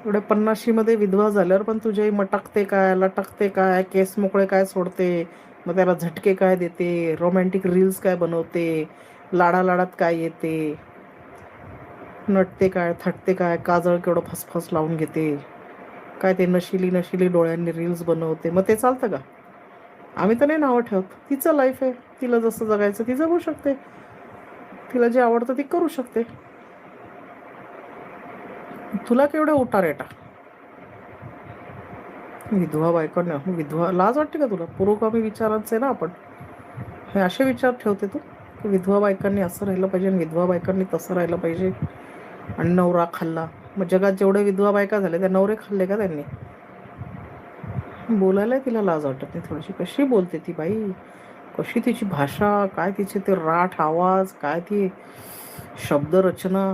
एवढ्या 50मध्ये विधवा झाल्यावर पण तुझ्या मटकते काय, लटकते काय, केस मोकळे काय सोडते, मग त्याला झटके काय देते, रोमॅन्टिक रील्स काय बनवते, लाडालाडात काय येते, नटते काय, थटते काय, काजळ केवढं फसफस लावून घेते, काय ते नशिली नशिली डोळ्यांनी रील्स बनवते, मग ते चालतं का? आम्ही तर नाही नावं ठेवत. तिचं लाईफ आहे, तिला जसं जगायचं ती जगू शकते, तिला जे आवडतं ती करू शकते. तुला केवढं उतार येटा विधवा बायकोंना. विधवा लाज वाटते का तुला? पुरोगामी विचारांचे ना आपण, हे असे विचार ठेवते तू की विधवा बायकांनी असं राहिलं पाहिजे आणि विधवा बायकांनी तसं राहिलं पाहिजे, आणि नवरा खाल्ला. मग जगात जेवढे विधवा बायका झाले त्या नवरे खाल्ले का त्यांनी? बोलायलाही तिला लाज वाटत नाही थोडीशी. कशी बोलते ती बाई, कशी तिची भाषा, काय तिचे ते राठ आवाज, काय ती शब्दरचना.